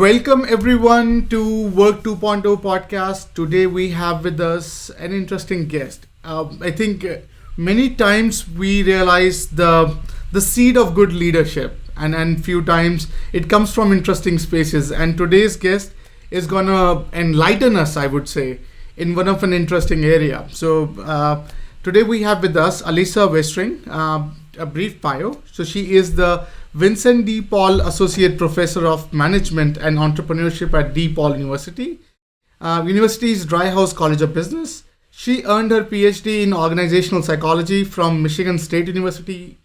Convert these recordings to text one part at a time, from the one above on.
welcome everyone to Work 2.0 podcast. Today we have with us an interesting guest. I think many times we realize the seed of good leadership, and few times it comes from interesting spaces. And today's guest is gonna enlighten us, I would say, in one of an interesting area. So today we have with us Alyssa Westring. A brief bio. So she is the Vincent D. Paul Associate Professor of Management and Entrepreneurship at D. Paul University. University's Dry House College of Business. She earned her PhD in Organizational Psychology from Michigan State University.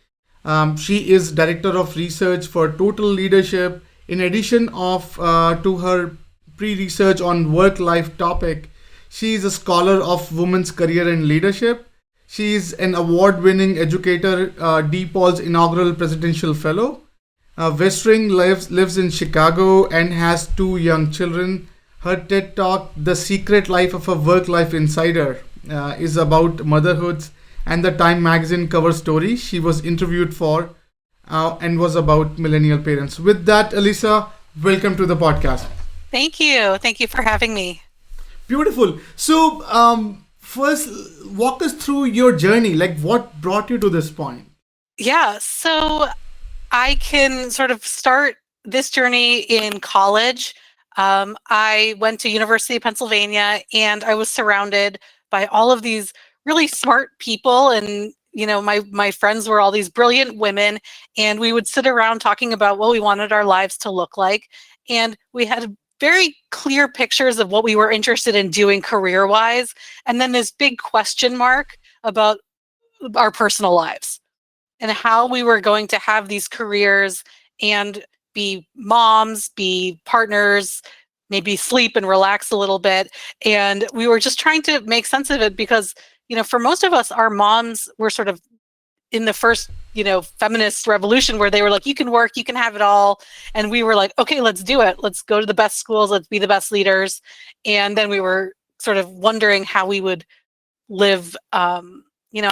She is Director of Research for Total Leadership. In addition of to her pre-research on work-life topic, she is a scholar of women's career and leadership. She is an award-winning educator, DePaul's inaugural presidential fellow. Westring lives in Chicago and has two young children. Her TED Talk, The Secret Life of a Work-Life Insider, is about motherhoods, and the Time magazine cover story she was interviewed for and was about millennial parents. With that, Alyssa, welcome to the podcast. Thank you. Thank you for having me. Beautiful. So, first, walk us through your journey. Like, what brought you to this point? Yeah, so I can sort of start this journey in college. I went to University of Pennsylvania, and I was surrounded by all of these really smart people, and my friends were all these brilliant women, and we would sit around talking about what we wanted our lives to look like, and we had very clear pictures of what we were interested in doing career-wise, and then this big question mark about our personal lives and how we were going to have these careers and be moms, be partners, maybe sleep and relax a little bit. And we were just trying to make sense of it because, for most of us, our moms were sort of in the first, feminist revolution where they were like, you can work, you can have it all. And we were like, okay, let's do it. Let's go to the best schools. Let's be the best leaders. And then we were sort of wondering how we would live, a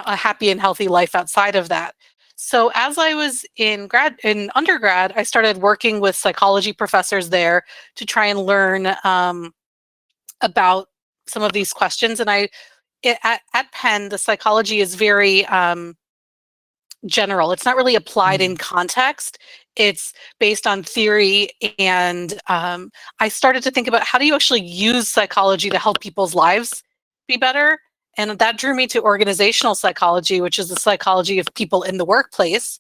happy and healthy life outside of that. So as I was in undergrad, I started working with psychology professors there to try and learn about some of these questions. And at Penn, the psychology is very general. It's not really applied in context. It's based on theory. And I started to think about how do you actually use psychology to help people's lives be better? And that drew me to organizational psychology, which is the psychology of people in the workplace.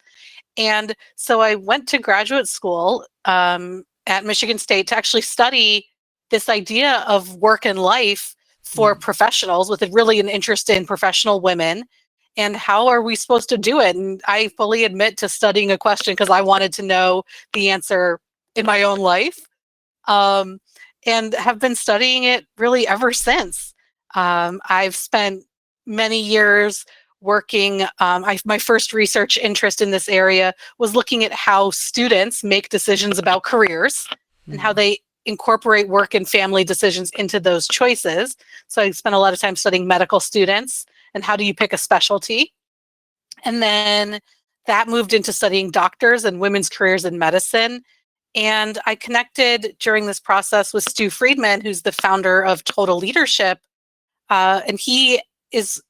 And so I went to graduate school at Michigan State to actually study this idea of work and life for professionals with really an interest in professional women. And how are we supposed to do it? And I fully admit to studying a question because I wanted to know the answer in my own life, and have been studying it really ever since. I've spent many years working. My first research interest in this area was looking at how students make decisions about careers and how they incorporate work and family decisions into those choices. So I spent a lot of time studying medical students and how do you pick a specialty. And then that moved into studying doctors and women's careers in medicine. And I connected during this process with Stu Friedman, who's the founder of Total Leadership. And he is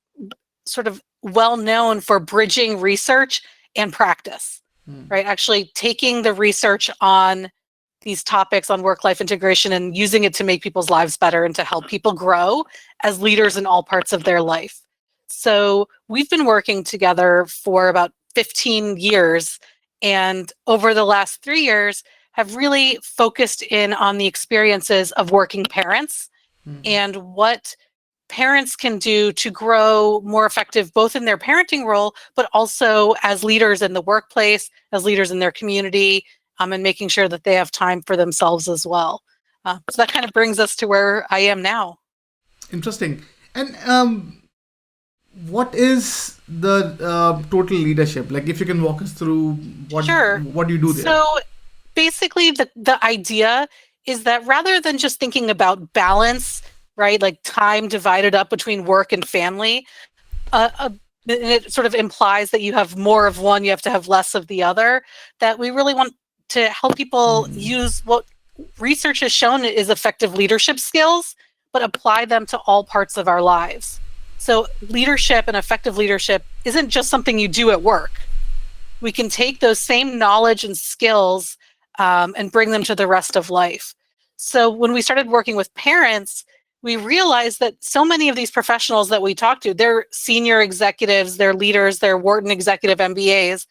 sort of well known for bridging research and practice, right? Actually taking the research on these topics on work-life integration and using it to make people's lives better and to help people grow as leaders in all parts of their life. So we've been working together for about 15 years, and over the last 3 years have really focused in on the experiences of working parents and what parents can do to grow more effective, both in their parenting role, but also as leaders in the workplace, as leaders in their community, and making sure that they have time for themselves as well. So that kind of brings us to where I am now. Interesting. And what is the total leadership? Like, if you can walk us through what do you do there? So basically the idea is that rather than just thinking about balance, right, like time divided up between work and family, it sort of implies that you have more of one, you have to have less of the other, that we really want to help people use what research has shown it is effective leadership skills, but apply them to all parts of our lives. So leadership and effective leadership isn't just something you do at work. We can take those same knowledge and skills and bring them to the rest of life. So when we started working with parents, we realized that so many of these professionals that we talk to, they're senior executives, they're leaders, they're Wharton executive MBAs,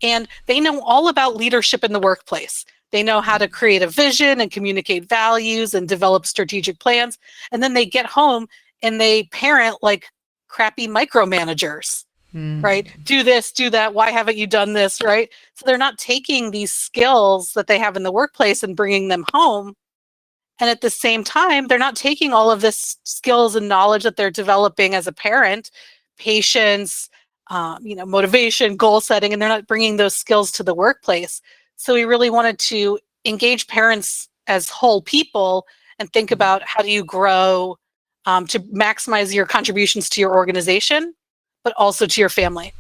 and they know all about leadership in the workplace. They know how to create a vision and communicate values and develop strategic plans. And then they get home and they parent like crappy micromanagers, right? Do this, do that. Why haven't you done this, right? So they're not taking these skills that they have in the workplace and bringing them home. And at the same time, they're not taking all of this skills and knowledge that they're developing as a parent, patience, motivation, goal setting, and they're not bringing those skills to the workplace. So we really wanted to engage parents as whole people and think about how do you grow to maximize your contributions to your organization, but also to your family.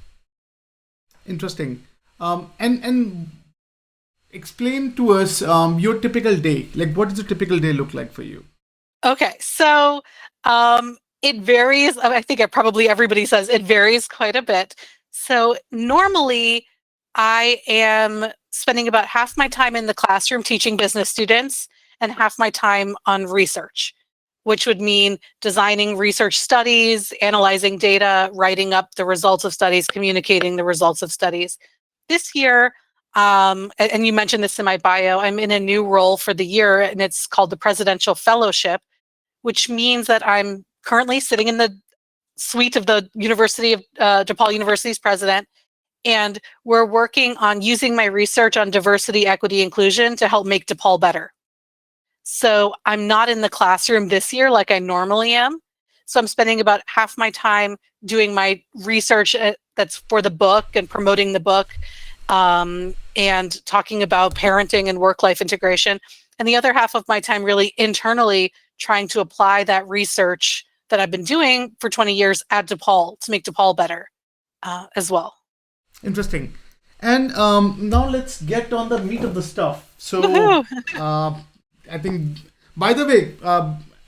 Interesting. And explain to us your typical day. Like, what does a typical day look like for you? Okay, so it varies. I think probably everybody says it varies quite a bit. So normally I am spending about half my time in the classroom teaching business students and half my time on research, which would mean designing research studies, analyzing data, writing up the results of studies, communicating the results of studies. This year, and you mentioned this in my bio, I'm in a new role for the year, and it's called the Presidential Fellowship, which means that I'm currently sitting in the suite of the University of DePaul University's president, and we're working on using my research on diversity, equity, inclusion to help make DePaul better. So I'm not in the classroom this year like I normally am. So I'm spending about half my time doing my research that's for the book and promoting the book and talking about parenting and work-life integration. And the other half of my time really internally trying to apply that research that I've been doing for 20 years at DePaul to make DePaul better as well. Interesting. And now let's get on the meat of the stuff. So I think, by the way,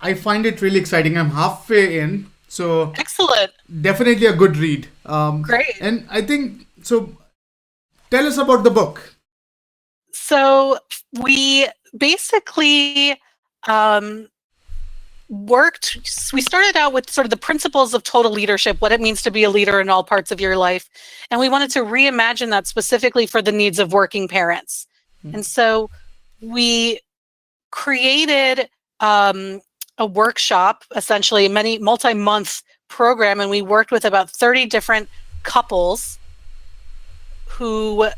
I find it really exciting. I'm halfway in. So excellent. Definitely a good read. Great. And I think, so tell us about the book. So we basically we started out with sort of the principles of total leadership, what it means to be a leader in all parts of your life. And we wanted to reimagine that specifically for the needs of working parents. And so we created a workshop, essentially a multi-month program, and we worked with about 30 different couples who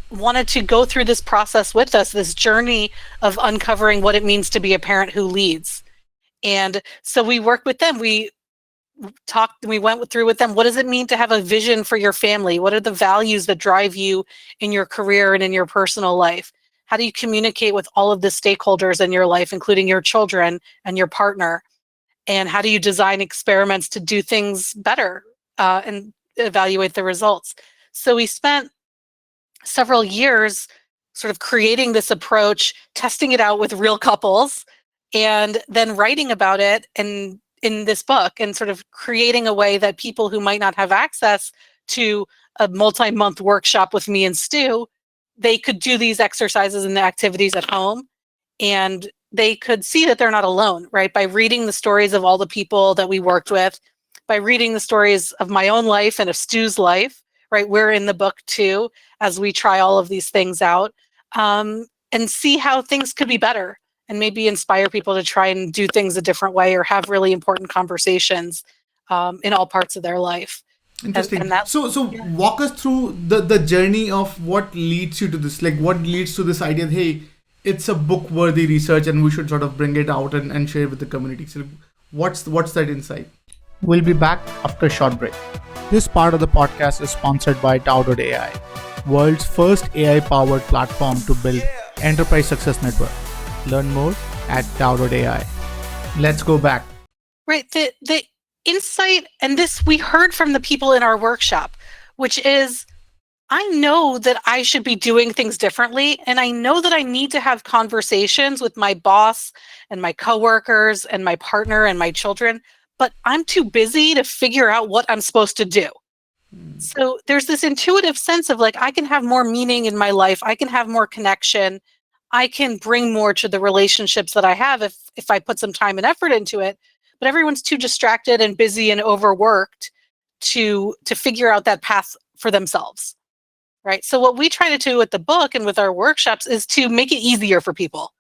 wanted to go through this process with us, this journey of uncovering what it means to be a parent who leads. And so we worked with them. We talked and we went through with them. What does it mean to have a vision for your family? What are the values that drive you in your career and in your personal life? How do you communicate with all of the stakeholders in your life, including your children and your partner? And how do you design experiments to do things better and evaluate the results? So we spent several years sort of creating this approach, testing it out with real couples, and then writing about it in this book and sort of creating a way that people who might not have access to a multi-month workshop with me and Stu, they could do these exercises and the activities at home, and they could see that they're not alone, right? By reading the stories of all the people that we worked with, by reading the stories of my own life and of Stu's life, right? We're in the book too, as we try all of these things out and see how things could be better and maybe inspire people to try and do things a different way or have really important conversations in all parts of their life. Interesting. So walk us through the journey of what leads you to this, like what leads to this idea that, hey, it's a book-worthy research and we should sort of bring it out and share with the community. So what's that insight? We'll be back after a short break. This part of the podcast is sponsored by Tao.ai, world's first AI-powered platform to build enterprise success network. Learn more at Tao.ai. Let's go back. Right. The insight, and this we heard from the people in our workshop, which is I know that I should be doing things differently, and I know that I need to have conversations with my boss and my coworkers and my partner and my children, but I'm too busy to figure out what I'm supposed to do. So there's this intuitive sense of like, I can have more meaning in my life. I can have more connection. I can bring more to the relationships that I have if I put some time and effort into it. But everyone's too distracted and busy and overworked to figure out that path for themselves. Right. So what we try to do with the book and with our workshops is to make it easier for people.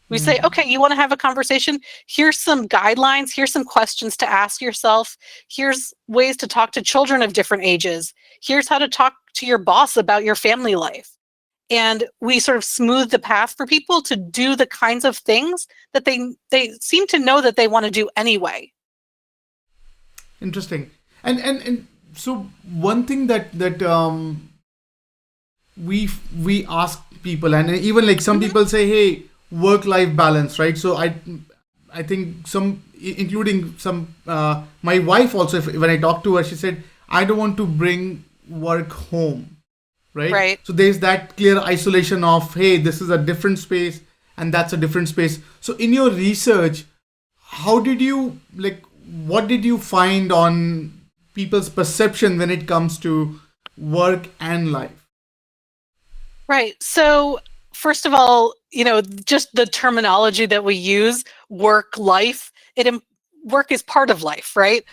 We say, okay, you want to have a conversation? Here's some guidelines. Here's some questions to ask yourself. Here's ways to talk to children of different ages. Here's how to talk to your boss about your family life. And we sort of smooth the path for people to do the kinds of things that they seem to know that they want to do anyway. Interesting. And so one thing that we ask people, and even like some people say, hey, work-life balance, right? So I think some, including some, my wife also, when I talked to her, she said, I don't want to bring work home, right? So there's that clear isolation of, hey, this is a different space and that's a different space. So in your research, how did you, like, what did you find on people's perception when it comes to work and life? Right. So first of all, just the terminology that we use, work, life, work is part of life, right?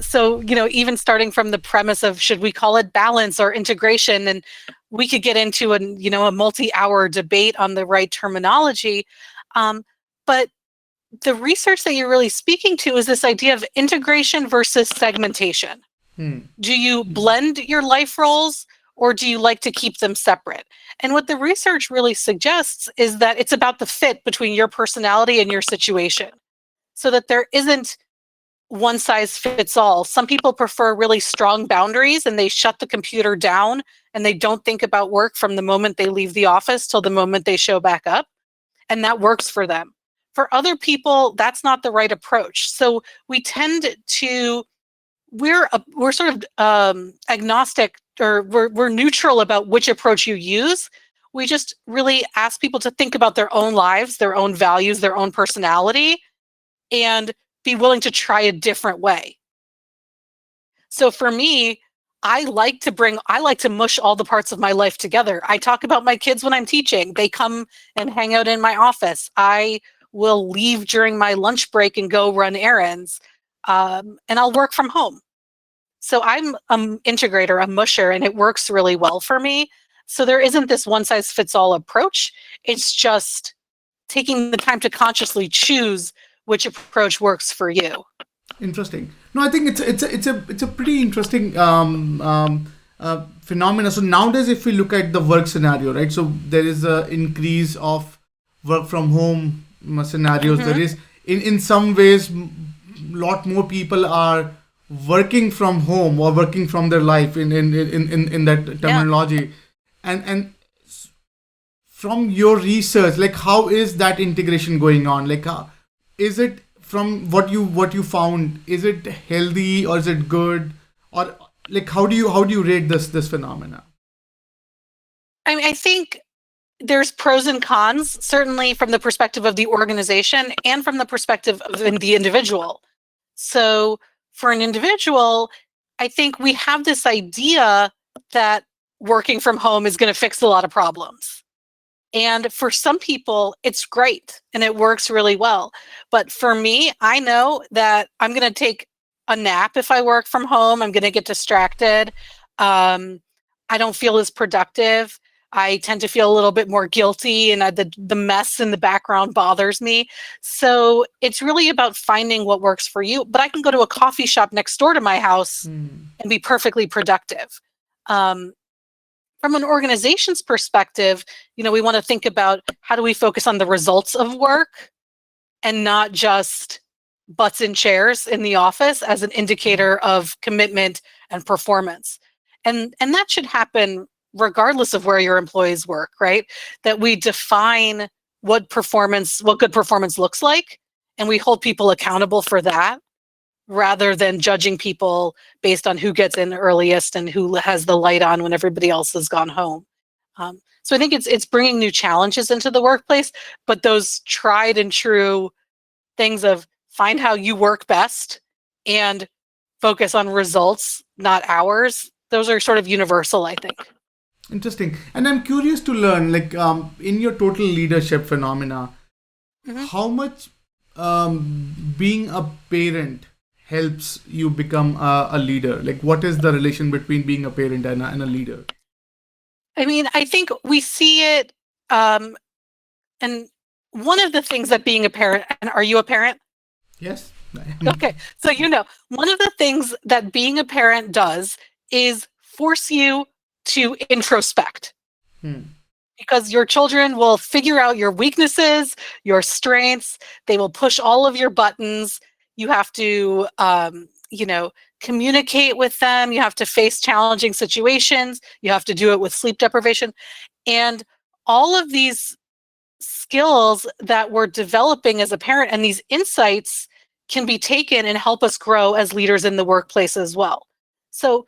So, even starting from the premise of should we call it balance or integration, and we could get into a multi-hour debate on the right terminology. But the research that you're really speaking to is this idea of integration versus segmentation. Do you blend your life roles, or do you like to keep them separate? And what the research really suggests is that it's about the fit between your personality and your situation, so that there isn't one size fits all. Some people prefer really strong boundaries and they shut the computer down and they don't think about work from the moment they leave the office till the moment they show back up. And that works for them. For other people, that's not the right approach. So we tend to, we're sort of agnostic, or we're neutral about which approach you use. We just really ask people to think about their own lives, their own values, their own personality, and be willing to try a different way. So for me, I like to mush all the parts of my life together. I talk about my kids when I'm teaching. They come and hang out in my office. I will leave during my lunch break and go run errands. And I'll work from home. So I'm an integrator, a musher, and it works really well for me. So there isn't this one size fits all approach. It's just taking the time to consciously choose which approach works for you. Interesting. No, I think it's a pretty interesting phenomena. So nowadays, if we look at the work scenario, right? So there is an increase of work from home scenarios. There is in some ways, lot more people are working from home or working from their life in that terminology. And from your research, like, how is that integration going on? Like, is it, from what you found, is it healthy or is it good, or like how do you rate this phenomena? I mean, I think there's pros and cons, certainly from the perspective of the organization and from the perspective of the individual. So for an individual, I think we have this idea that working from home is going to fix a lot of problems. And for some people, it's great and it works really well. But for me, I know that I'm going to take a nap if I work from home. I'm going to get distracted. I don't feel as productive. I tend to feel a little bit more guilty, and the mess in the background bothers me. So it's really about finding what works for you. But I can go to a coffee shop next door to my house and be perfectly productive. From an organization's perspective, we want to think about how do we focus on the results of work and not just butts in chairs in the office as an indicator of commitment and performance. And that should happen regardless of where your employees work, right? That we define what good performance looks like, and we hold people accountable for that, rather than judging people based on who gets in earliest and who has the light on when everybody else has gone home. So I think it's bringing new challenges into the workplace, but those tried and true things of find how you work best and focus on results, not hours. Those are sort of universal, I think. Interesting. And I'm curious to learn, like, in your total leadership phenomena, how much being a parent helps you become a leader? Like, what is the relation between being a parent and a leader? I mean, I think we see it, and one of the things that being a parent, and are you a parent? Yes. Okay, so one of the things that being a parent does is force you to introspect. Because your children will figure out your weaknesses, your strengths. They will push all of your buttons. You have to, communicate with them. You have to face challenging situations. You have to do it with sleep deprivation. And all of these skills that we're developing as a parent and these insights can be taken and help us grow as leaders in the workplace as well. So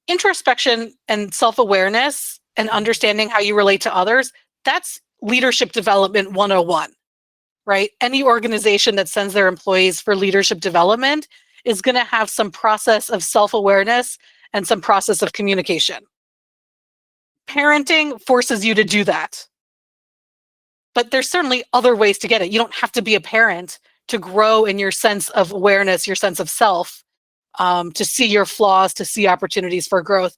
introspection and self-awareness and understanding how you relate to others, that's leadership development 101, right? Any organization that sends their employees for leadership development is going to have some process of self-awareness and some process of communication. Parenting forces you to do that. But there's certainly other ways to get it. You don't have to be a parent to grow in your sense of awareness, your sense of self, to see your flaws, to see opportunities for growth.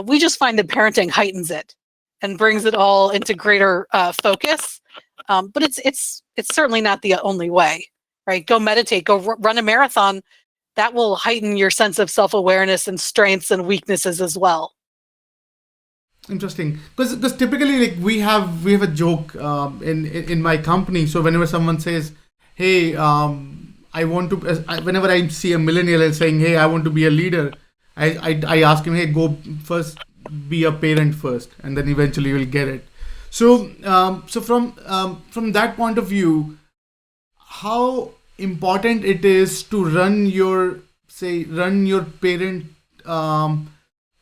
We just find that parenting heightens it and brings it all into greater focus. But it's certainly not the only way, right? Go meditate, go run a marathon. That will heighten your sense of self-awareness and strengths and weaknesses as well. Interesting, because typically, like, we have a joke in my company. So whenever someone says, "Hey, I want to," whenever I see a millennial saying, "Hey, I want to be a leader," I ask him, "Hey, go first, be a parent first, and then eventually you'll get it." So from that point of view, how important it is to run your parent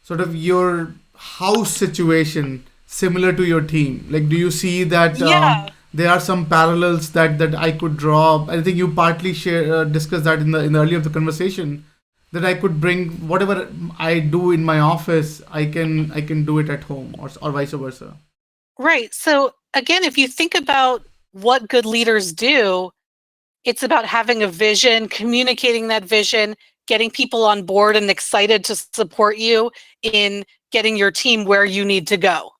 sort of your house situation similar to your team. Like, do you see that there are some parallels that I could draw? I think you partly discussed that in the earlier of the conversation, that I could bring whatever I do in my office, I can do it at home, or vice versa. Right. So again, if you think about what good leaders do, it's about having a vision, communicating that vision, getting people on board and excited to support you in getting your team where you need to go.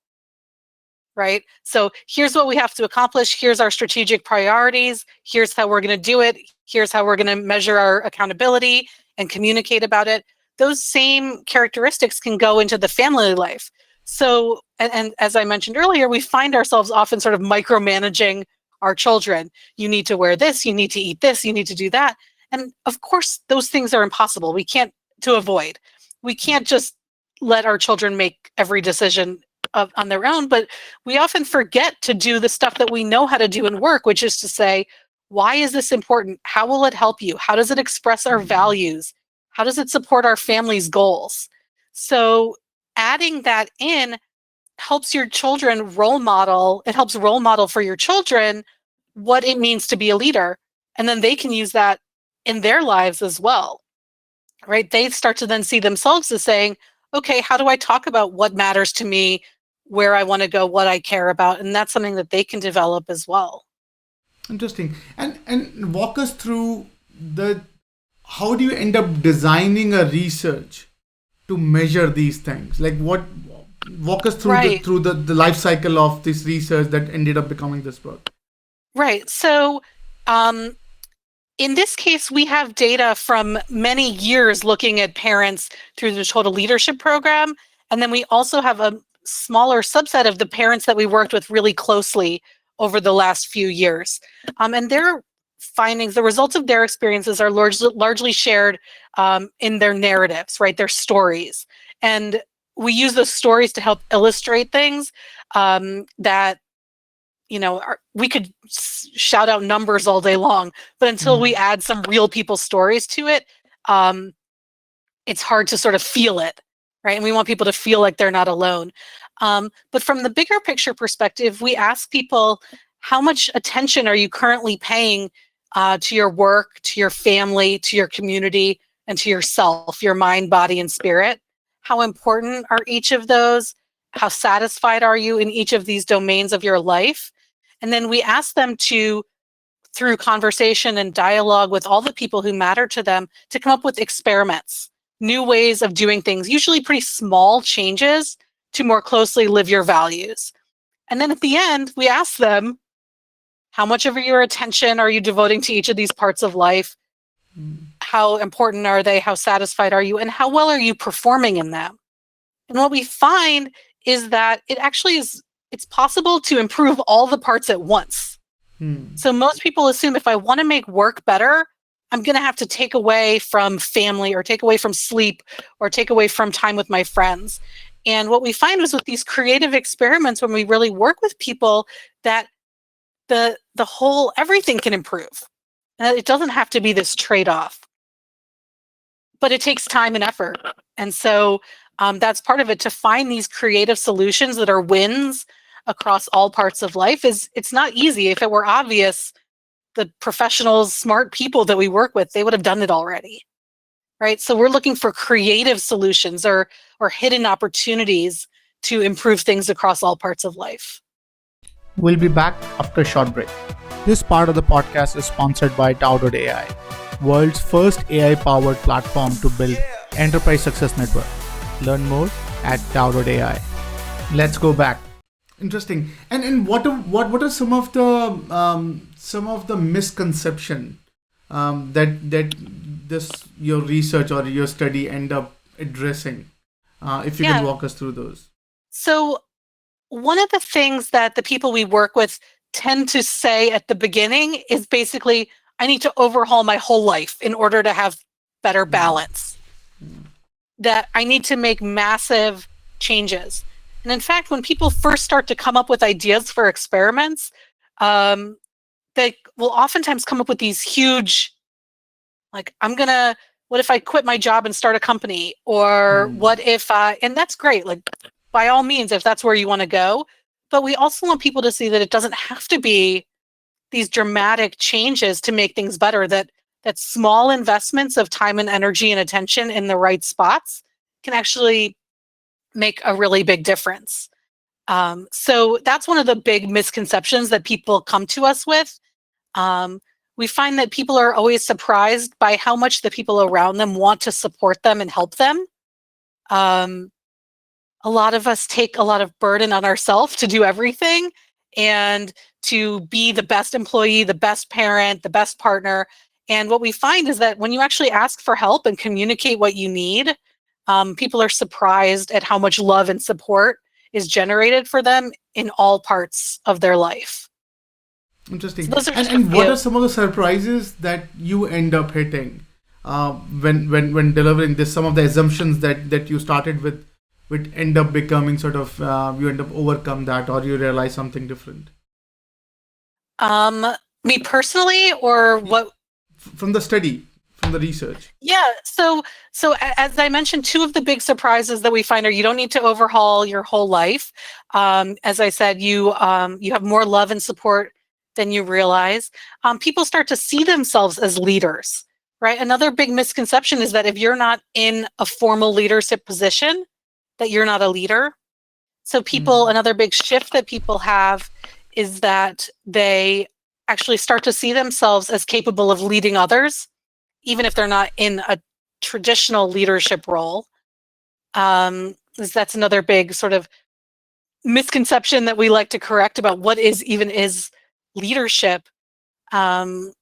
Right? So here's what we have to accomplish. Here's our strategic priorities. Here's how we're going to do it. Here's how we're going to measure our accountability and communicate about it. Those same characteristics can go into the family life. So, and as I mentioned earlier, we find ourselves often sort of micromanaging our children. You need to wear this, you need to eat this, you need to do that. And of course, those things are impossible. We can't just let our children make every decision on their own, but we often forget to do the stuff that we know how to do in work, which is to say, why is this important? How will it help you? How does it express our values? How does it support our family's goals? So adding that in helps your children role model. It helps role model for your children what it means to be a leader. And then they can use that in their lives as well, right? They start to then see themselves as saying, okay, how do I talk about what matters to me, where I want to go, what I care about? And that's something that they can develop as well. Interesting. And walk us through how do you end up designing a research to measure these things? Like, walk us through through the life cycle of this research that ended up becoming this book. Right. So in this case, we have data from many years looking at parents through the Total Leadership Program. And then we also have a smaller subset of the parents that we worked with really closely over the last few years. And their findings, the results of their experiences are largely shared in their narratives, right? Their stories. And we use those stories to help illustrate things that, we could shout out numbers all day long, but until we add some real people's stories to it, it's hard to sort of feel it, right? And we want people to feel like they're not alone. But from the bigger picture perspective, we ask people, how much attention are you currently paying to your work, to your family, to your community, and to yourself, your mind, body, and spirit? How important are each of those? How satisfied are you in each of these domains of your life? And then we ask them to, through conversation and dialogue with all the people who matter to them, to come up with experiments, new ways of doing things, usually pretty small changes to more closely live your values. And then at the end, we ask them, how much of your attention are you devoting to each of these parts of life? How important are they? How satisfied are you? And how well are you performing in them? And what we find is that it's possible to improve all the parts at once. So most people assume if I want to make work better, I'm going to have to take away from family or take away from sleep or take away from time with my friends. And what we find is with these creative experiments, when we really work with people, that the whole everything can improve. And it doesn't have to be this trade-off, but it takes time and effort. And so that's part of it, to find these creative solutions that are wins across all parts of life. It's not easy. If it were obvious, the professionals, smart people that we work with, they would have done it already, right? So we're looking for creative solutions or hidden opportunities to improve things across all parts of life. We'll be back after a short break. This part of the podcast is sponsored by Deciphered AI, world's first AI-powered platform to build enterprise success network. Learn more at Deciphered AI. Let's go back. Interesting. And what are some of the misconception that this your research or your study end up addressing? If you can walk us through those. So one of the things that the people we work with tend to say at the beginning is basically, I need to overhaul my whole life in order to have better balance. That I need to make massive changes. And in fact, when people first start to come up with ideas for experiments, they will oftentimes come up with these huge, like, what if I quit my job and start a company? Or what if and that's great. Like, by all means, if that's where you want to go. But we also want people to see that it doesn't have to be these dramatic changes to make things better, that small investments of time and energy and attention in the right spots can actually make a really big difference. So that's one of the big misconceptions that people come to us with. We find that people are always surprised by how much the people around them want to support them and help them. A lot of us take a lot of burden on ourselves to do everything and to be the best employee, the best parent, the best partner. And what we find is that when you actually ask for help and communicate what you need, people are surprised at how much love and support is generated for them in all parts of their life. Interesting. So and what are some of the surprises that you end up hitting when delivering this? Some of the assumptions that you started with end up becoming sort of you end up overcome that, or you realize something different. Me personally, or what? From the study, from the research. Yeah. So as I mentioned, two of the big surprises that we find are you don't need to overhaul your whole life. As I said, you have more love and support than you realize. People start to see themselves as leaders, right? Another big misconception is that if you're not in a formal leadership position, that you're not a leader. So another big shift that people have is that they actually start to see themselves as capable of leading others, even if they're not in a traditional leadership role. That's another big sort of misconception that we like to correct about what is leadership. The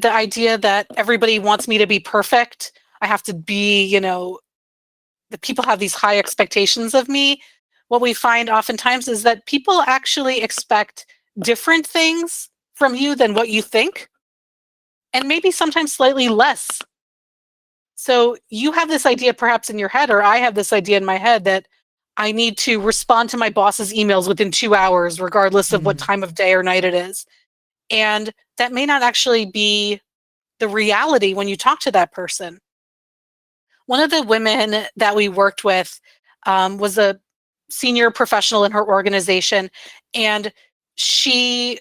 idea that everybody wants me to be perfect. I have to be, that people have these high expectations of me. What we find oftentimes is that people actually expect different things from you than what you think, and maybe sometimes slightly less. So you have this idea perhaps in your head, or I have this idea in my head that I need to respond to my boss's emails within 2 hours, regardless of what time of day or night it is. And that may not actually be the reality when you talk to that person. One of the women that we worked with was a senior professional in her organization, and she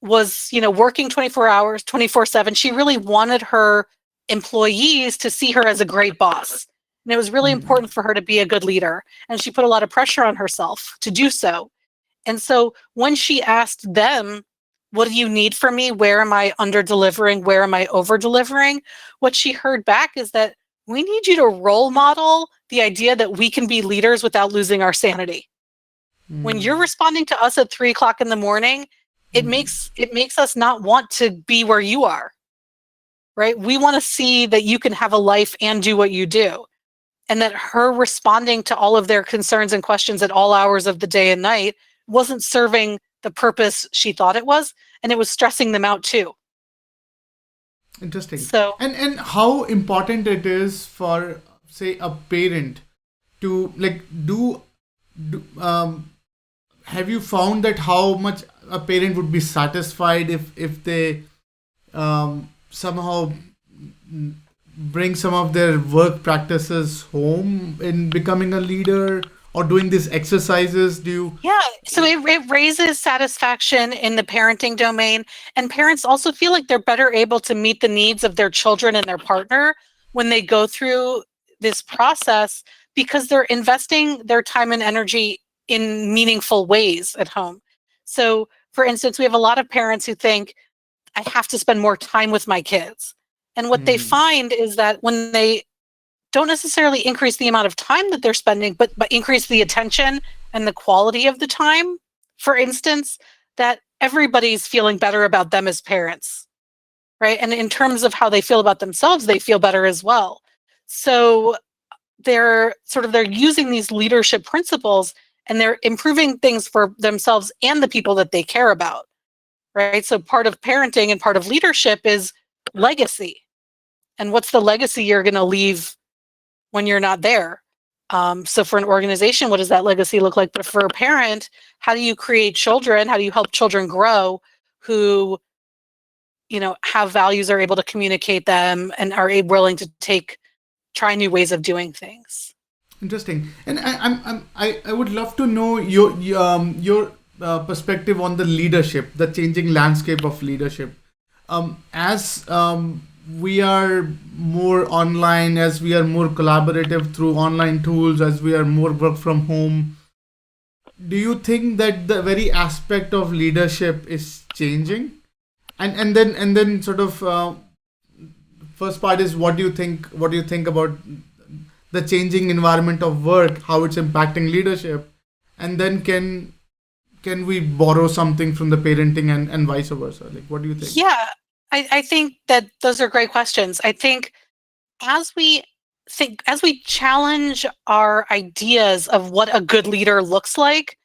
was, working 24 hours, 24/7. She really wanted her employees to see her as a great boss. And it was really important for her to be a good leader. And she put a lot of pressure on herself to do so. And so when she asked them, what do you need from me? Where am I under delivering? Where am I over delivering? What she heard back is that we need you to role model the idea that we can be leaders without losing our sanity. When you're responding to us at 3:00 in the morning, it makes us not want to be where you are, right? We want to see that you can have a life and do what you do. And that her responding to all of their concerns and questions at all hours of the day and night wasn't serving the purpose she thought it was, and it was stressing them out too. Interesting. So, and how important it is for, say, a parent to have you found that how much a parent would be satisfied if they somehow bring some of their work practices home in becoming a leader or doing these exercises? So it raises satisfaction in the parenting domain, and parents also feel like they're better able to meet the needs of their children and their partner when they go through this process, because they're investing their time and energy in meaningful ways at home. So, for instance, we have a lot of parents who think, I have to spend more time with my kids. And what they find is that when they don't necessarily increase the amount of time that they're spending, but increase the attention and the quality of the time, for instance, that everybody's feeling better about them as parents, right? And in terms of how they feel about themselves, they feel better as well. So they're using these leadership principles, and they're improving things for themselves and the people that they care about, right? So part of parenting and part of leadership is legacy. And what's the legacy you're going to leave when you're not there? So for an organization, what does that legacy look like? But for a parent, how do you create children? How do you help children grow who, have values, are able to communicate them, and are willing to try new ways of doing things? Interesting. And I would love to know your perspective on the leadership, the changing landscape of leadership. As we are more online, as we are more collaborative through online tools, as we are more work from home, do you think that the very aspect of leadership is changing? And then sort of first part is, what do you think about the changing environment of work, how it's impacting leadership, and then can we borrow something from the parenting and vice versa? Like, what do you think? Yeah, I think that those are great questions. I think as we challenge our ideas of what a good leader looks like,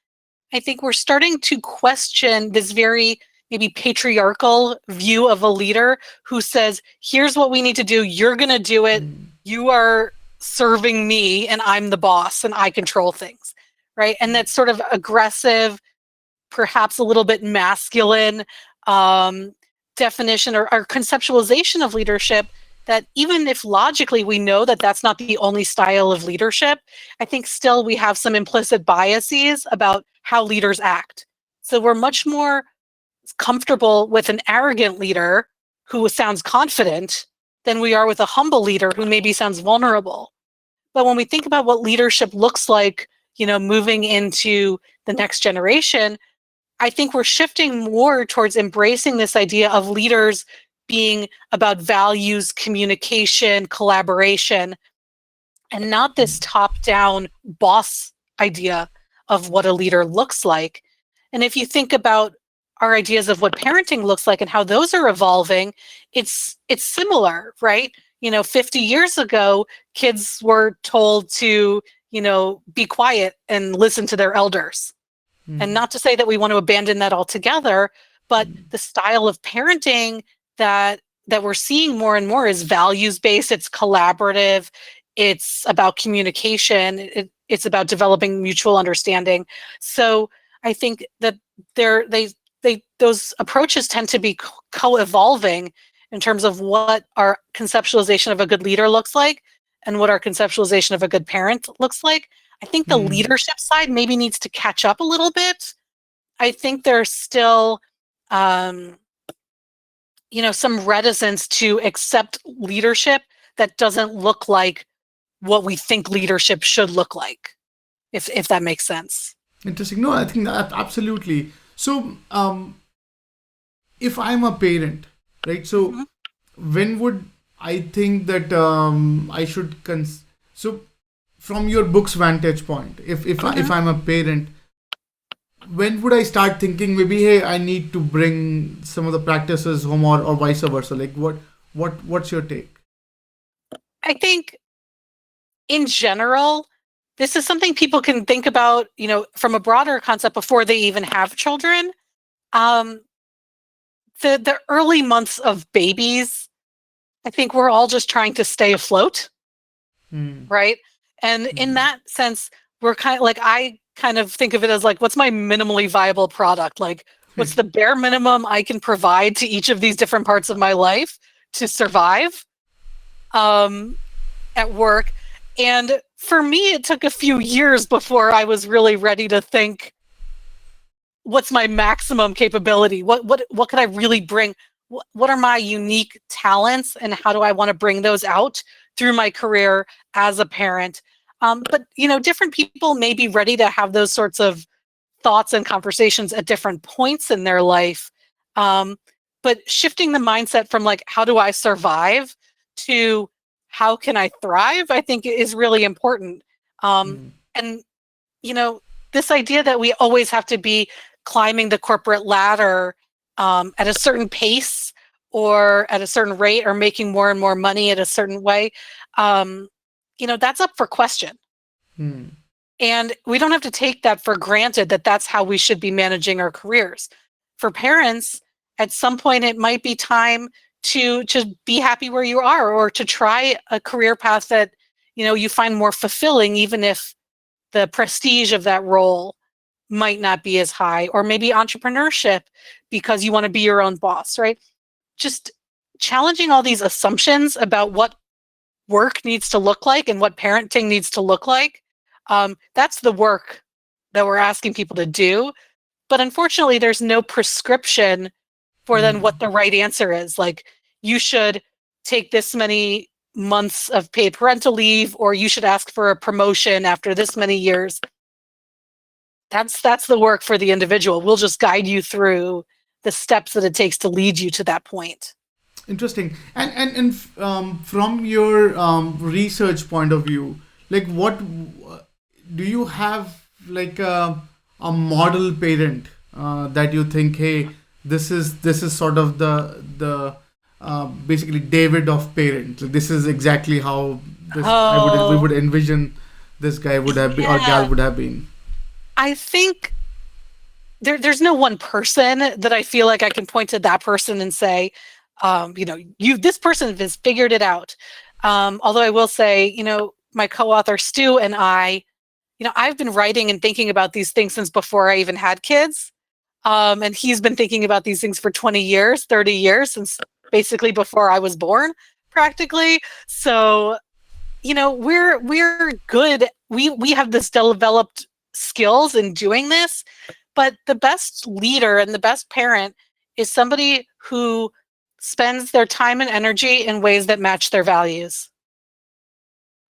I think we're starting to question this very maybe patriarchal view of a leader who says, here's what we need to do, you're going to do it, you are serving me, and I'm the boss and I control things, right? And that sort of aggressive, perhaps a little bit masculine definition or conceptualization of leadership, that even if logically we know that that's not the only style of leadership, I think still we have some implicit biases about how leaders act. So we're much more comfortable with an arrogant leader who sounds confident than we are with a humble leader who maybe sounds vulnerable. But when we think about what leadership looks like, moving into the next generation, I think we're shifting more towards embracing this idea of leaders being about values, communication, collaboration, and not this top-down boss idea of what a leader looks like. And if you think about our ideas of what parenting looks like and how those are evolving, it's similar, right? 50 years ago, kids were told to, be quiet and listen to their elders. And not to say that we want to abandon that altogether, but the style of parenting that we're seeing more and more is values-based, it's collaborative, it's about communication, it's about developing mutual understanding. So I think that those approaches tend to be co-evolving, in terms of what our conceptualization of a good leader looks like and what our conceptualization of a good parent looks like. I think the leadership side maybe needs to catch up a little bit. I think there's still, some reticence to accept leadership that doesn't look like what we think leadership should look like, if that makes sense. Interesting. No, I think that absolutely. So, if I'm a parent, right? So, when would I think that I should so from your book's vantage point, if I'm a parent, when would I start thinking maybe, hey, I need to bring some of the practices home, or vice versa? Like what's your take? I think in general, this is something people can think about, from a broader concept before they even have children. The early months of babies, I think we're all just trying to stay afloat, right? And in that sense, we're I kind of think of it as like, what's my minimally viable product? Like, what's the bare minimum I can provide to each of these different parts of my life to survive at work? And for me, it took a few years before I was really ready to think, what's my maximum capability? What could I really bring? What are my unique talents, and how do I want to bring those out through my career as a parent? But different people may be ready to have those sorts of thoughts and conversations at different points in their life. But shifting the mindset from like, how do I survive, to how can I thrive, I think is really important. And this idea that we always have to be climbing the corporate ladder at a certain pace or at a certain rate, or making more and more money at a certain way, that's up for question. And we don't have to take that for granted, that that's how we should be managing our careers. For parents, at some point, it might be time to be happy where you are, or to try a career path that, you find more fulfilling, even if the prestige of that role might not be as high, or maybe entrepreneurship because you want to be your own boss, right? Just challenging all these assumptions about what work needs to look like and what parenting needs to look like. That's the work that we're asking people to do. But unfortunately, there's no prescription for then what the right answer is. Like, you should take this many months of paid parental leave, or you should ask for a promotion after this many years. That's the work for the individual. We'll just guide you through the steps that it takes to lead you to that point. Interesting. And from your research point of view, like, what do you have, like a model parent that you think, hey, this is sort of the basically David of parent. Like, this is exactly how we would envision this guy would have been, or gal would have been. I think there's no one person that I feel like I can point to that person and say, this person has figured it out. Although I will say, my co-author Stu and I, I've been writing and thinking about these things since before I even had kids. And he's been thinking about these things for 20 years, 30 years, since basically before I was born, practically. So, we're good. We have this developed skills in doing this, but the best leader and the best parent is somebody who spends their time and energy in ways that match their values.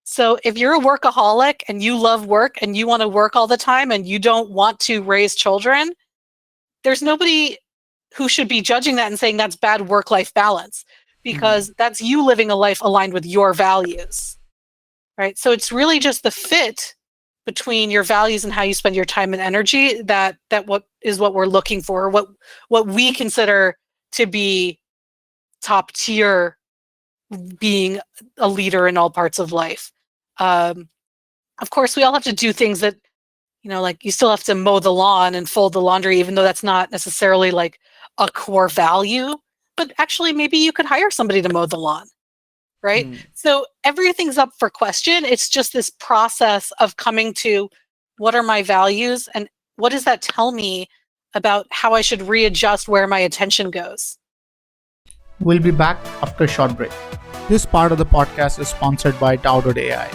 So if you're a workaholic and you love work and you want to work all the time and you don't want to raise children, there's nobody who should be judging that and saying that's bad work-life balance, because that's you living a life aligned with your values, right? So it's really just the fit between your values and how you spend your time and energy that what we're looking for, what we consider to be top tier, being a leader in all parts of life. Of course, we all have to do things that, like, you still have to mow the lawn and fold the laundry, even though that's not necessarily like a core value. But actually, maybe you could hire somebody to mow the lawn, right? So everything's up for question. It's just this process of coming to, what are my values, and what does that tell me about how I should readjust where my attention goes? We'll be back after a short break. This part of the podcast is sponsored by AI,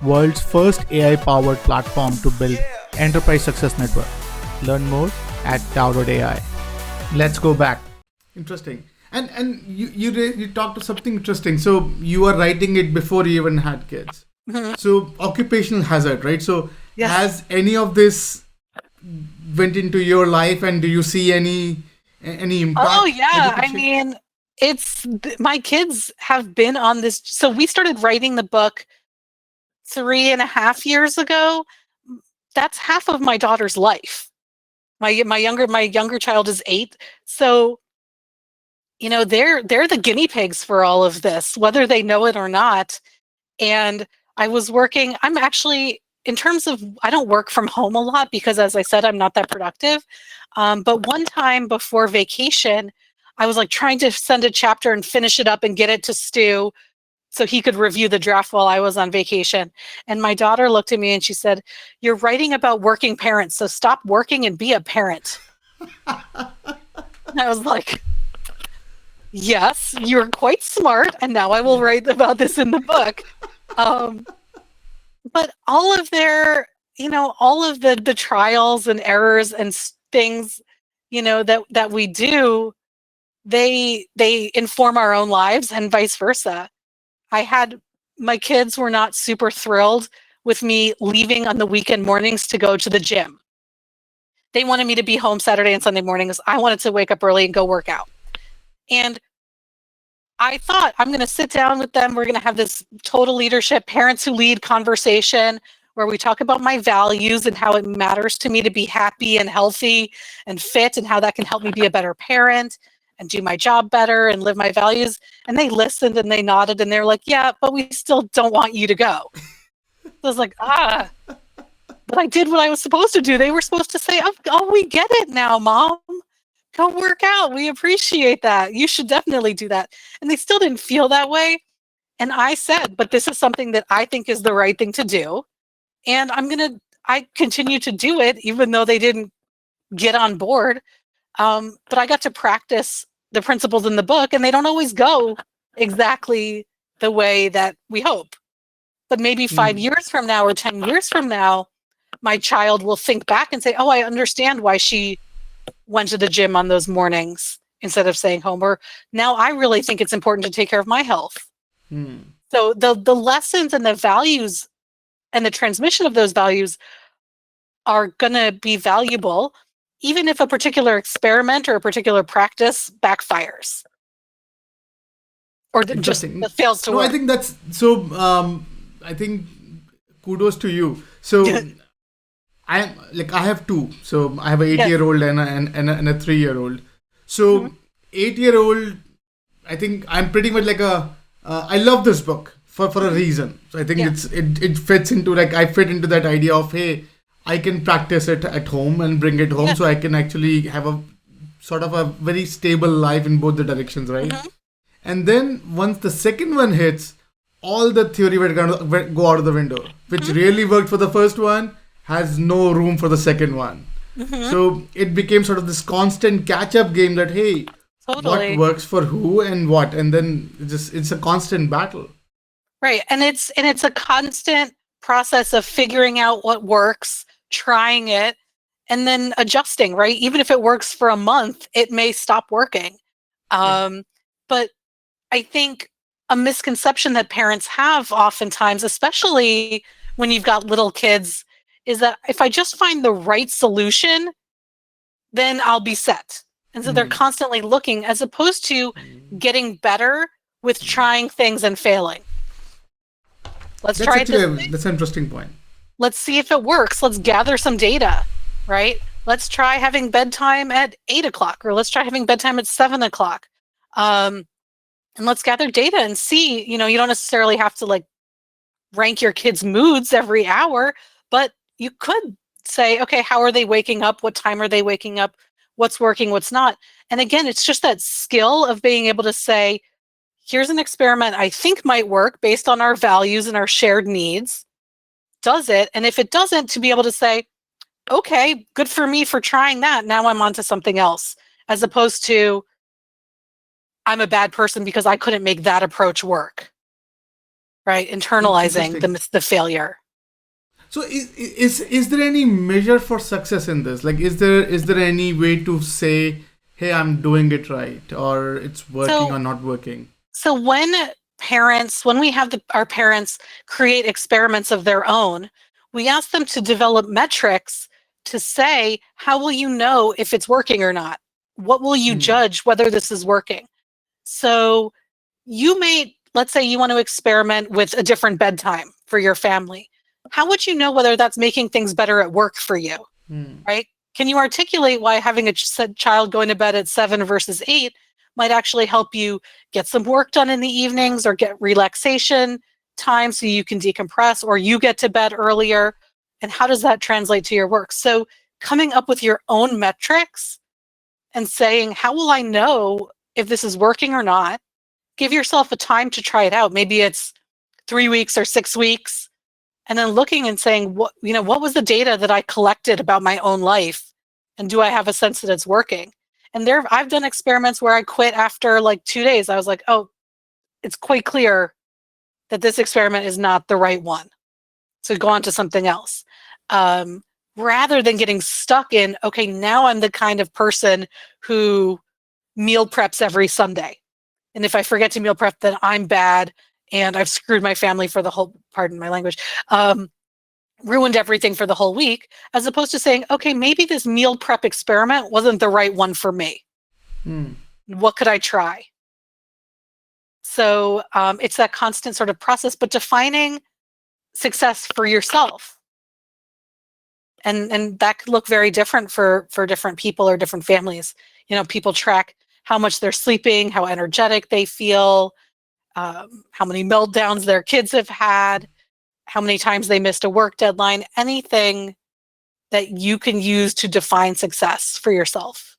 world's first AI-powered platform to build enterprise success network. Learn more at AI. Let's go back. Interesting. And you talked to something interesting. So you are writing it before you even had kids. Mhm. So occupational hazard, right? So Yes. has any of this went into your life, and do you see any impact? Oh that you yeah, could I share? mean, my kids have been on this. So we started writing the book 3.5 years ago. That's half of my daughter's life. My younger child is 8, so they're the guinea pigs for all of this, whether they know it or not. And I'm actually, in terms of, I don't work from home a lot because, as I said, I'm not that productive. But one time before vacation, I was like trying to send a chapter and finish it up and get it to Stu so he could review the draft while I was on vacation. And my daughter looked at me and she said, "You're writing about working parents, so stop working and be a parent." And I was like, "Yes, you're quite smart, and now I will write about this in the book." But all of all of the trials and errors and things, that we do, they inform our own lives and vice versa. My kids were not super thrilled with me leaving on the weekend mornings to go to the gym. They wanted me to be home Saturday and Sunday mornings. I wanted to wake up early and go work out. And I thought, I'm going to sit down with them. We're going to have this total leadership, parents who lead conversation where we talk about my values and how it matters to me to be happy and healthy and fit, and how that can help me be a better parent and do my job better and live my values. And they listened and they nodded and they're like, "Yeah, but we still don't want you to go." So I was like, but I did what I was supposed to do. They were supposed to say, "Oh, we get it now, Mom. Go work out. We appreciate that. You should definitely do that." And they still didn't feel that way. And I said, "But this is something that I think is the right thing to do. And I continue to do it, even though they didn't get on board." But I got to practice the principles in the book, and they don't always go exactly the way that we hope. But maybe 5 years from now or 10 years from now, my child will think back and say, "Oh, I understand why she went to the gym on those mornings instead of staying home." Or, "Now I really think it's important to take care of my health." So the lessons and the values and the transmission of those values are going to be valuable, even if a particular experiment or a particular practice backfires or just Interesting. fails to No, work. I think that's so. I think kudos to you. So I have two. So I have an 8-year-old and a 3-year-old. So 8-year-old, I think I'm pretty much like I love this book for a reason. So I think it fits into, like, I fit into that idea of, hey, I can practice it at home and bring it home, so I can actually have a sort of a very stable life in both the directions, right? And then once the second one hits, all the theory will go out of the window, which really worked for the first one has no room for the second one. So it became sort of this constant catch-up game that, hey, Totally. what works for who and what, and then it's a constant battle. Right. And it's a constant process of figuring out what works, trying it, and then adjusting, right? Even if it works for a month, it may stop working. But I think a misconception that parents have oftentimes, especially when you've got little kids, is that if I just find the right solution, then I'll be set. And so they're constantly looking, as opposed to getting better with trying things and failing. Let's try it this way. That's an interesting point. Let's see if it works. Let's gather some data, right? Let's try having bedtime at 8 o'clock, or let's try having bedtime at 7 o'clock. And let's gather data and see, you don't necessarily have to like rank your kids' moods every hour, but you could say, okay, how are they waking up? What time are they waking up? What's working? What's not? And again, it's just that skill of being able to say, here's an experiment I think might work based on our values and our shared needs. Does it? And if it doesn't, to be able to say, okay, good for me for trying that. Now I'm on to something else, as opposed to, I'm a bad person because I couldn't make that approach work. Right? Internalizing the failure. So is there any measure for success in this? Like, is there any way to say, hey, I'm doing it right, or it's working or not working? So when we have our parents create experiments of their own, we ask them to develop metrics to say, how will you know if it's working or not? What will you judge whether this is working? So let's say you want to experiment with a different bedtime for your family. How would you know whether that's making things better at work for you, right? Can you articulate why having a child going to bed at 7 versus 8 might actually help you get some work done in the evenings or get relaxation time so you can decompress, or you get to bed earlier? And how does that translate to your work? So coming up with your own metrics and saying, how will I know if this is working or not? Give yourself a time to try it out. Maybe it's 3 weeks or 6 weeks. And then looking and saying, what was the data that I collected about my own life? And do I have a sense that it's working? And I've done experiments where I quit after like 2 days. I was like, oh, it's quite clear that this experiment is not the right one. So go on to something else. Rather than getting stuck in, okay, now I'm the kind of person who meal preps every Sunday. And if I forget to meal prep, then I'm bad. And I've screwed my family for the whole, pardon my language, ruined everything for the whole week, as opposed to saying, okay, maybe this meal prep experiment wasn't the right one for me. What could I try? So it's that constant sort of process, but defining success for yourself. And that could look very different for different people or different families. People track how much they're sleeping, how energetic they feel, how many meltdowns their kids have had, how many times they missed a work deadline, anything that you can use to define success for yourself.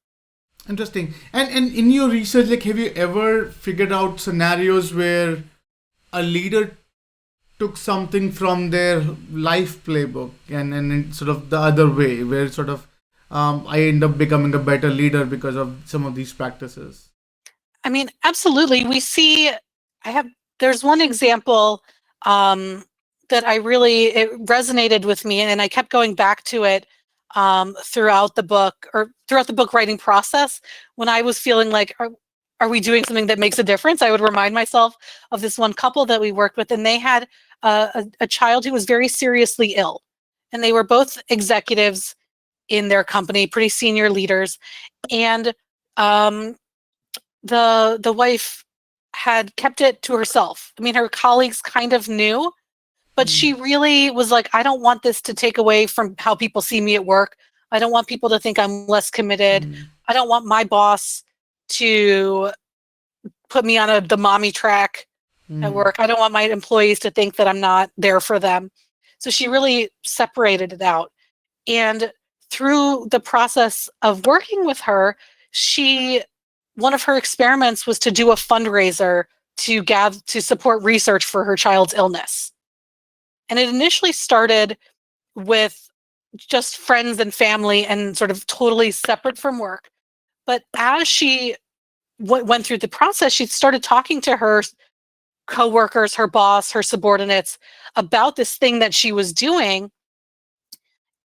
Interesting. And in your research, like, have you ever figured out scenarios where a leader took something from their life playbook and sort of the other way, where sort of I end up becoming a better leader because of some of these practices? I mean, absolutely. There's one example that it resonated with me, and I kept going back to it throughout the book writing process. When I was feeling like, are we doing something that makes a difference? I would remind myself of this one couple that we worked with, and they had a child who was very seriously ill. And they were both executives in their company, pretty senior leaders. And the wife had kept it to herself. I mean, her colleagues kind of knew, but she really was like, I don't want this to take away from how people see me at work. I don't want people to think I'm less committed. I don't want my boss to put me on the mommy track at work. I don't want my employees to think that I'm not there for them. So she really separated it out. And through the process of working with her, one of her experiments was to do a fundraiser to support research for her child's illness. And it initially started with just friends and family and sort of totally separate from work. But as she went through the process, she started talking to her coworkers, her boss, her subordinates about this thing that she was doing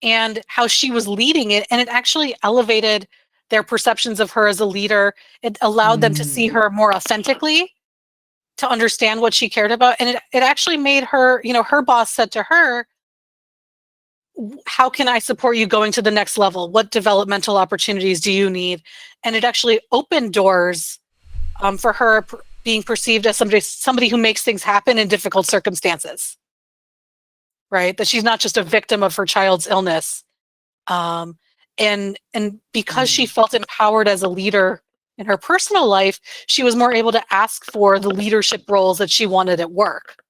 and how she was leading it. And it actually elevated their perceptions of her as a leader. It allowed them to see her more authentically, to understand what she cared about. And it actually made her, her boss said to her, how can I support you going to the next level? What developmental opportunities do you need? And it actually opened doors for her being perceived as somebody who makes things happen in difficult circumstances, right? That she's not just a victim of her child's illness. And because she felt empowered as a leader in her personal life, she was more able to ask for the leadership roles that she wanted at work,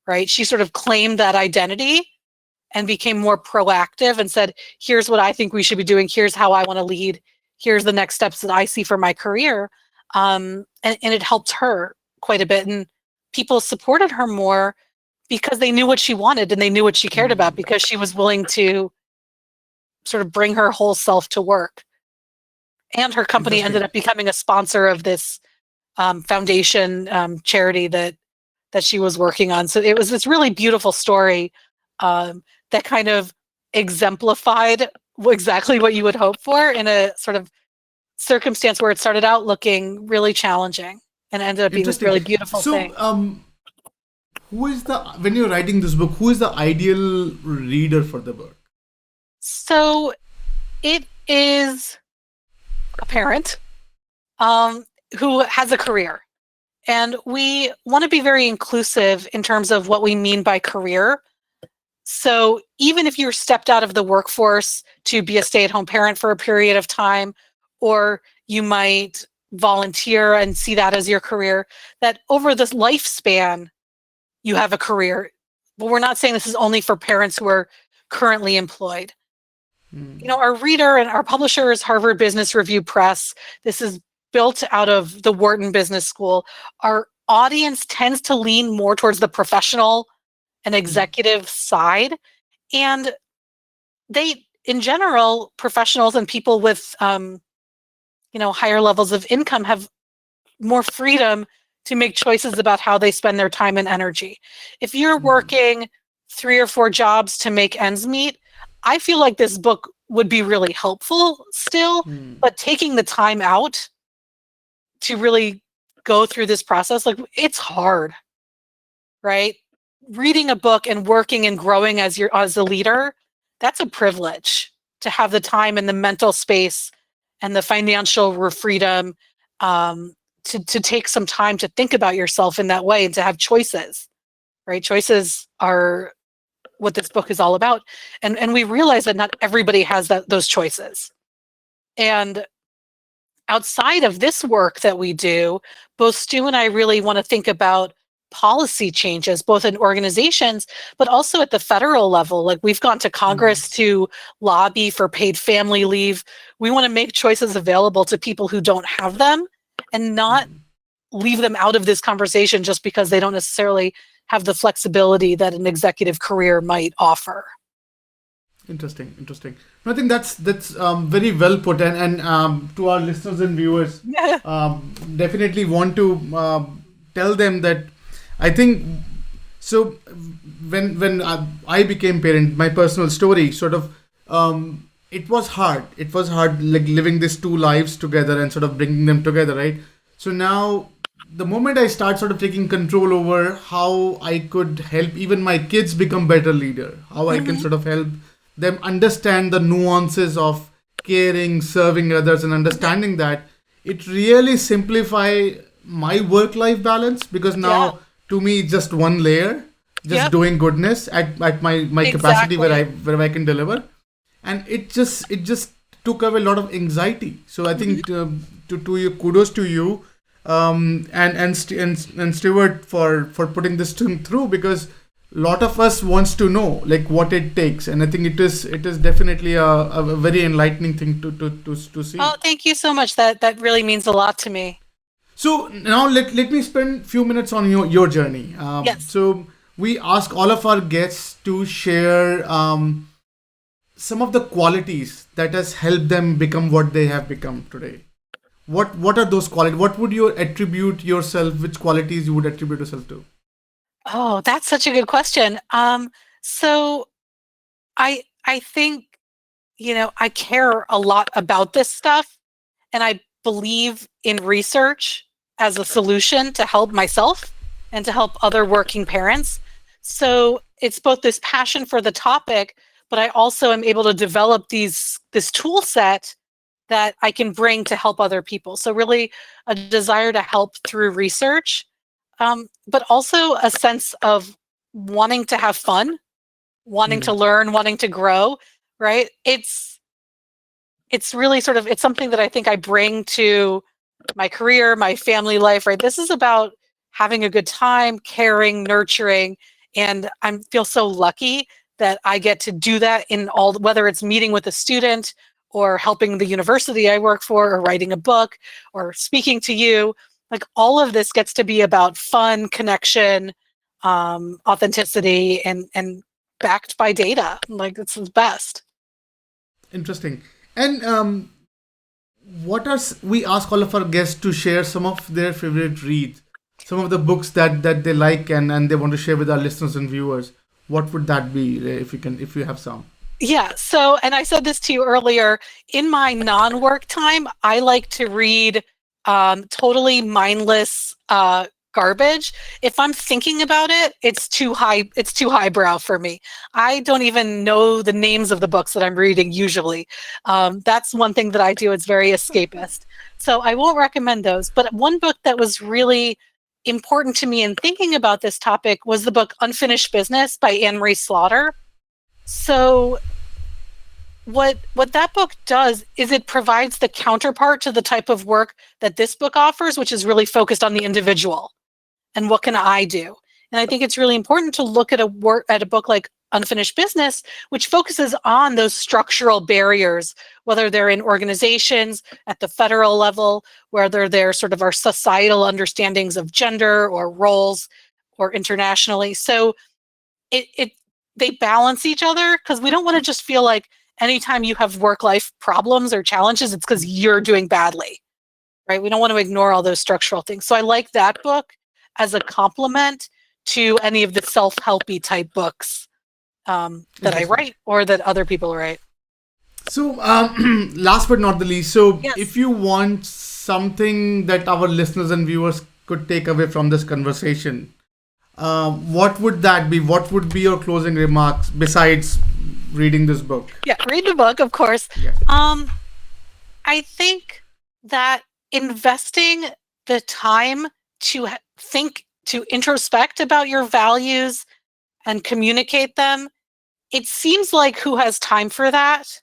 right? She sort of claimed that identity and became more proactive and said, here's what I think we should be doing. Here's how I want to lead. Here's the next steps that I see for my career. And it helped her quite a bit. And people supported her more because they knew what she wanted and they knew what she cared about, because she was willing to sort of bring her whole self to work. And her company ended up becoming a sponsor of this foundation charity that she was working on. So it was this really beautiful story that kind of exemplified exactly what you would hope for in a sort of circumstance where it started out looking really challenging and ended up being this really beautiful thing. When you're writing this book, who is the ideal reader for the book? So it is a parent who has a career. And we want to be very inclusive in terms of what we mean by career. So even if you're stepped out of the workforce to be a stay-at-home parent for a period of time, or you might volunteer and see that as your career, that over this lifespan, you have a career. But we're not saying this is only for parents who are currently employed. Our reader and our publisher is Harvard Business Review Press. This is built out of the Wharton Business School. Our audience tends to lean more towards the professional and executive side. And they, in general, professionals and people with, higher levels of income have more freedom to make choices about how they spend their time and energy. If you're working 3 or 4 jobs to make ends meet, I feel like this book would be really helpful still, but taking the time out to really go through this process, like, it's hard, right? Reading a book and working and growing as a leader, that's a privilege to have the time and the mental space and the financial freedom to take some time to think about yourself in that way and to have choices, right? Choices are what this book is all about. And we realize that not everybody has those choices. And outside of this work that we do, both Stu and I really want to think about policy changes, both in organizations, but also at the federal level. Like, we've gone to Congress to lobby for paid family leave. We want to make choices available to people who don't have them and not leave them out of this conversation just because they don't necessarily have the flexibility that an executive career might offer. Interesting. I think that's very well put, and to our listeners and viewers, definitely want to tell them that I think so. When I became parent, my personal story sort of it was hard. It was hard, like, living these 2 lives together and sort of bringing them together, right? So now, the moment I start sort of taking control over how I could help even my kids become better leader, how I can sort of help them understand the nuances of caring, serving others, and understanding that, it really simplify my work-life balance, because now to me it's just one layer, just doing goodness at my capacity where I can deliver, and it just took away a lot of anxiety. So I think to you, kudos to you, and Stuart for putting this through, because a lot of us wants to know, like, what it takes, and I think it is definitely a very enlightening thing to see. Oh, thank you so much. That really means a lot to me. So now let me spend a few minutes on your journey. Yes. So we ask all of our guests to share some of the qualities that has helped them become what they have become today. What are those qualities? What would you attribute yourself? Which qualities you would attribute yourself to? Oh, that's such a good question. So I think, I care a lot about this stuff, and I believe in research as a solution to help myself and to help other working parents. So it's both this passion for the topic, but I also am able to develop this tool set that I can bring to help other people. So really a desire to help through research, but also a sense of wanting to have fun, wanting to learn, wanting to grow, right? It's really sort of, it's something that I think I bring to my career, my family life, right? This is about having a good time, caring, nurturing, and I feel so lucky that I get to do that in all, whether it's meeting with a student or helping the university I work for, or writing a book, or speaking to you. Like, all of this gets to be about fun, connection, authenticity, and backed by data. Like, it's the best. Interesting. And we ask all of our guests to share some of their favorite reads, some of the books that they like and they want to share with our listeners and viewers. What would that be, if you have some? Yeah. So, and I said this to you earlier, in my non-work time, I like to read totally mindless garbage. If I'm thinking about it, it's too highbrow for me. I don't even know the names of the books that I'm reading usually. That's one thing that I do. It's very escapist. So I won't recommend those. But one book that was really important to me in thinking about this topic was the book Unfinished Business by Anne Marie Slaughter. So what that book does is it provides the counterpart to the type of work that this book offers, which is really focused on the individual and what can I do. And I think it's really important to look at a book like Unfinished Business, which focuses on those structural barriers, whether they're in organizations at the federal level, whether they're sort of our societal understandings of gender or roles, or internationally. So they balance each other, because we don't want to just feel like anytime you have work-life problems or challenges, it's because you're doing badly, right? We don't want to ignore all those structural things. So I like that book as a complement to any of the self-helpy type books that I write or that other people write. So last but not the least, so Yes. if you want something that our listeners and viewers could take away from this conversation, what would that be? What would be your closing remarks besides reading this book? Yeah, read the book, of course. Yeah. I think that investing the time to think, to introspect about your values and communicate them, it seems like who has time for that?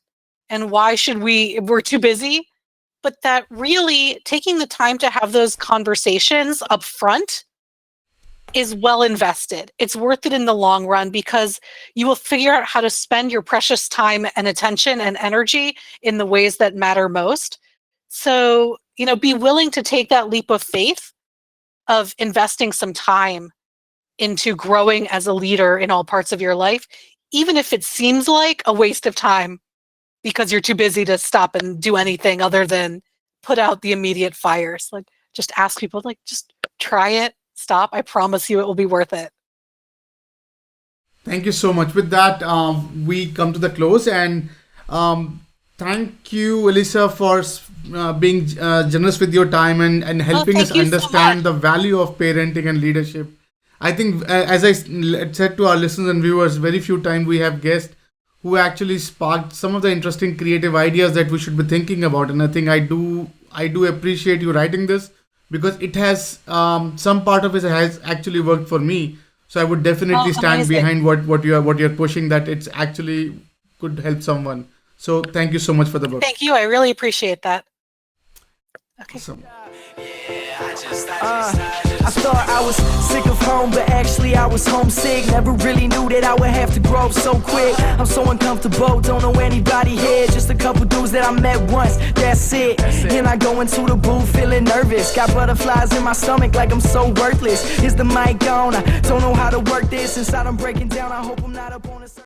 And why should we're too busy? But that really taking the time to have those conversations up front is well invested. It's worth it in the long run, because you will figure out how to spend your precious time and attention and energy in the ways that matter most. So, be willing to take that leap of faith of investing some time into growing as a leader in all parts of your life, even if it seems like a waste of time because you're too busy to stop and do anything other than put out the immediate fires. Like, just ask people, just try it. Stop. I promise you it will be worth it. Thank you so much. With that, we come to the close, and thank you, Alyssa, for being generous with your time and helping us understand the value of parenting and leadership. I think, as I said to our listeners and viewers, very few times we have guests who actually sparked some of the interesting creative ideas that we should be thinking about. And I think I do appreciate you writing this, because it has some part of it has actually worked for me. So I would definitely stand behind what you're pushing, that it's actually could help someone. So thank you so much for the book. Thank you. I really appreciate that. Okay. Awesome. I thought I was sick of home, but actually I was homesick. Never really knew that I would have to grow up so quick. I'm so uncomfortable, don't know anybody here. Just a couple dudes that I met once, that's it. And I go into the booth feeling nervous. Got butterflies in my stomach like I'm so worthless. Is the mic on? I don't know how to work this. Inside I'm breaking down, I hope I'm not up on the